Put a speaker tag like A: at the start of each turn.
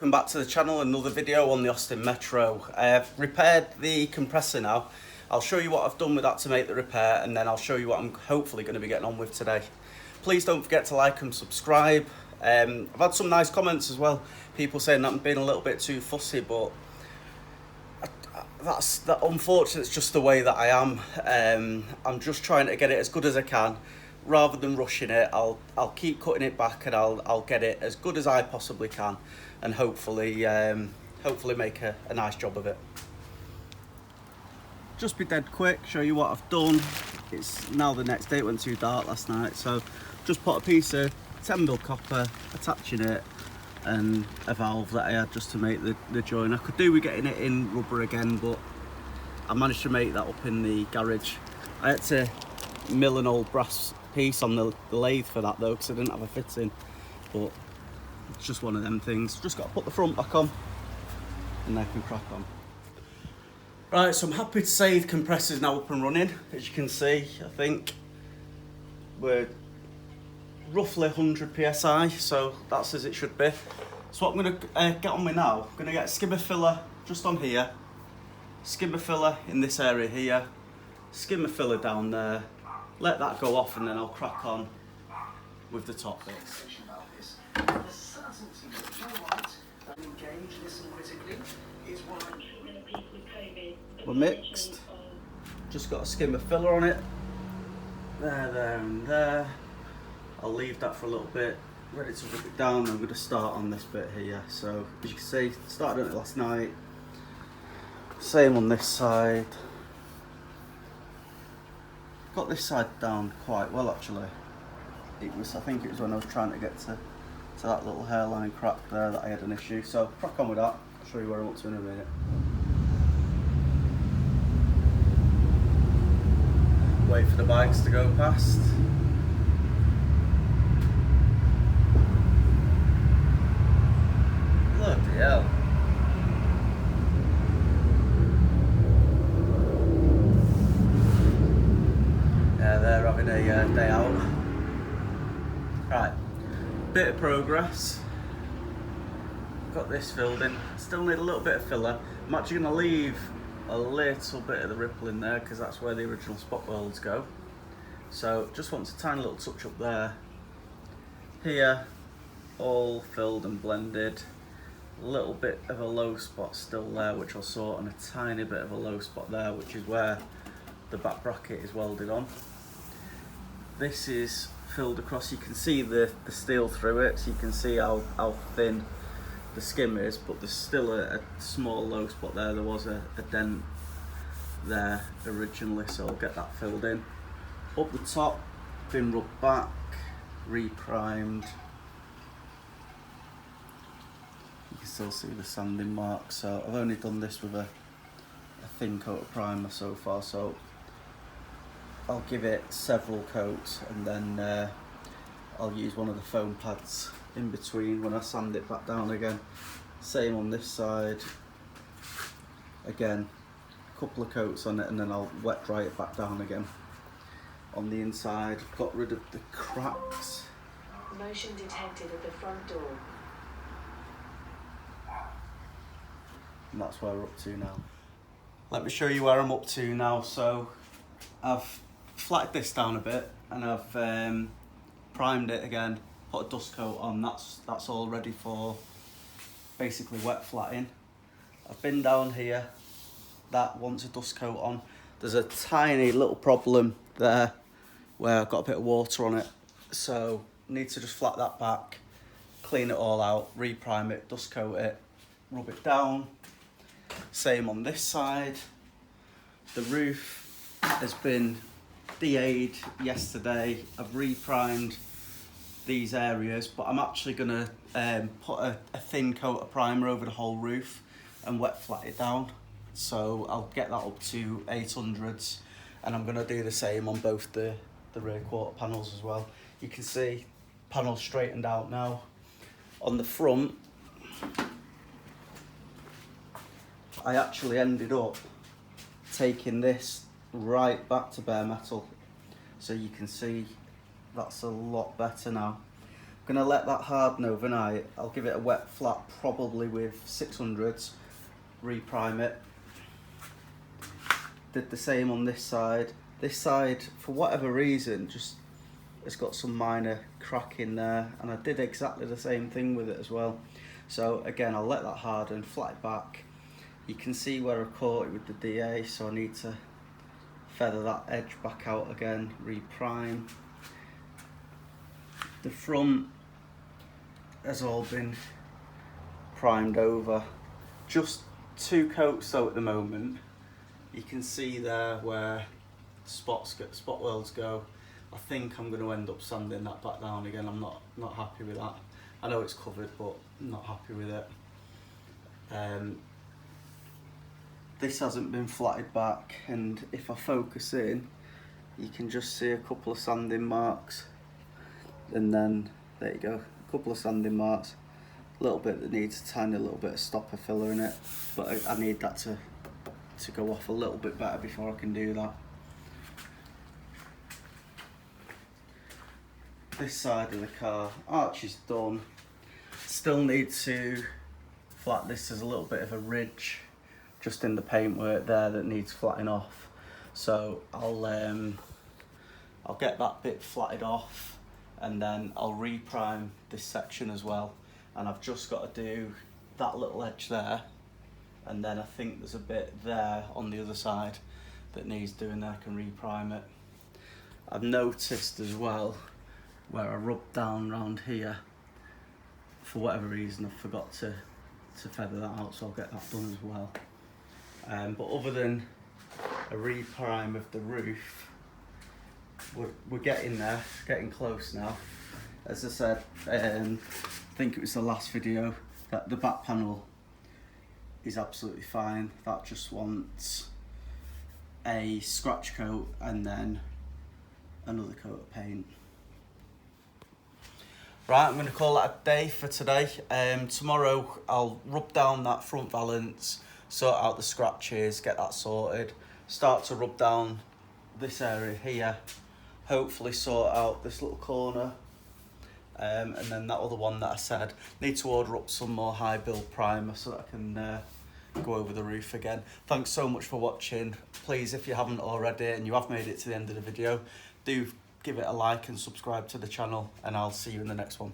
A: Welcome back to the channel, another video on the Austin Metro. I have repaired the compressor now. I'll show you what I've done with that to make the repair, and then I'll show you what I'm hopefully going to be getting on with today. Please don't forget to like and subscribe. I've had some nice comments as well, people saying that I'm being a little bit too fussy, but unfortunately it's just the way that I am. I'm just trying to get it as good as I can. Rather than rushing it, I'll keep cutting it back, and I'll get it as good as I possibly can, and hopefully make a nice job of it. Just be dead quick, show you what I've done. It's now the next day, it went too dark last night, so just put a piece of 10mm copper attaching it and a valve that I had just to make the join. I could do with getting it in rubber again, but I managed to make that up in the garage. I had to mill an old brass piece on the lathe for that though, because I didn't have a fitting, but it's just one of them things. Just got to put the front back on and then I can crack on. Right, so I'm happy to say the compressor's now up and running. As you can see, I think we're roughly 100 psi, so that's as it should be. So what I'm going to get on with now, I'm going to get a skimmer filler just on here, skimmer filler in this area here, skimmer filler down there, let that go off, and then I'll crack on with the top bits. We're mixed, just got a skimmer filler on it, there and there. I'll leave that for a little bit, ready to rub it down. I'm going to start on this bit here. So as you can see, started on it last night, same on this side. Got this side down quite well actually. I think it was when I was trying to get to that little hairline crack there that I had an issue. So crack on with that. I'll show you where I'm up to in a minute. Wait for the bikes to go past. Bloody hell. They're having a day out. Right, bit of progress. Got this filled in. Still need a little bit of filler. I'm actually going to leave a little bit of the ripple in there because that's where the original spot welds go. So just want a tiny little touch up there. Here, all filled and blended. A little bit of a low spot still there, which I'll sort, and a tiny bit of a low spot there, which is where the back bracket is welded on. This is filled across. You can see the steel through it, so you can see how thin the skim is, but there's still a small low spot there. There was a dent there originally, so I'll get that filled in. Up the top, been rubbed back, re-primed. You can still see the sanding marks, so I've only done this with a thin coat of primer so far, so I'll give it several coats, and then I'll use one of the foam pads in between when I sand it back down again. Same on this side. Again, a couple of coats on it, and then I'll wet dry it back down again. On the inside, got rid of the cracks.
B: Motion detected at the front door.
A: And that's where we're up to now. Let me show you where I'm up to now. So I've flatted this down a bit, and I've primed it again, put a dust coat on. That's all ready for basically wet flatting. I've been down here, that wants a dust coat on. There's a tiny little problem there where I've got a bit of water on it, so need to just flat that back, clean it all out, re-prime it, dust coat it, rub it down. Same on this side. The roof has been DA'd yesterday. I've re-primed these areas, but I'm actually going to put a thin coat of primer over the whole roof and wet flat it down. So I'll get that up to 800s, and I'm going to do the same on both the rear quarter panels as well. You can see panels straightened out now. On the front, I actually ended up taking this right back to bare metal, so you can see that's a lot better now. I'm gonna let that harden overnight. I'll give it a wet flat, probably with 600s, reprime it. Did the same on this side. This side, for whatever reason, just it's got some minor crack in there, and I did exactly the same thing with it as well. So again, I'll let that harden, flat it back. You can see where I caught it with the DA, so I need to feather that edge back out again, reprime. The front has all been primed over. Just 2 coats though at the moment. You can see there where spot welds go. I think I'm going to end up sanding that back down again. I'm not happy with that. I know it's covered, but I'm not happy with it. This hasn't been flatted back, and if I focus in, you can just see a couple of sanding marks, and then there you go, a couple of sanding marks, a little bit that needs a tiny little bit of stopper filler in it, but I need that to go off a little bit better before I can do that. This side of the car, arch is done. Still need to flat this. There's a little bit of a ridge just in the paintwork there that needs flattening off. So I'll get that bit flatted off, and then I'll reprime this section as well. And I've just got to do that little edge there, and then I think there's a bit there on the other side that needs doing there. I can reprime it. I've noticed as well where I rubbed down around here, for whatever reason I forgot to feather that out, so I'll get that done as well. But other than a reprime of the roof, we're getting there, getting close now. As I said, I think it was the last video, that the back panel is absolutely fine. That just wants a scratch coat and then another coat of paint. Right, I'm going to call that a day for today. Tomorrow I'll rub down that front valance, sort out the scratches, get that sorted, start to rub down this area here, hopefully sort out this little corner, and then that other one that I said, need to order up some more high build primer so that I can go over the roof again. Thanks so much for watching. Please, if you haven't already and you have made it to the end of the video, do give it a like and subscribe to the channel, and I'll see you in the next one.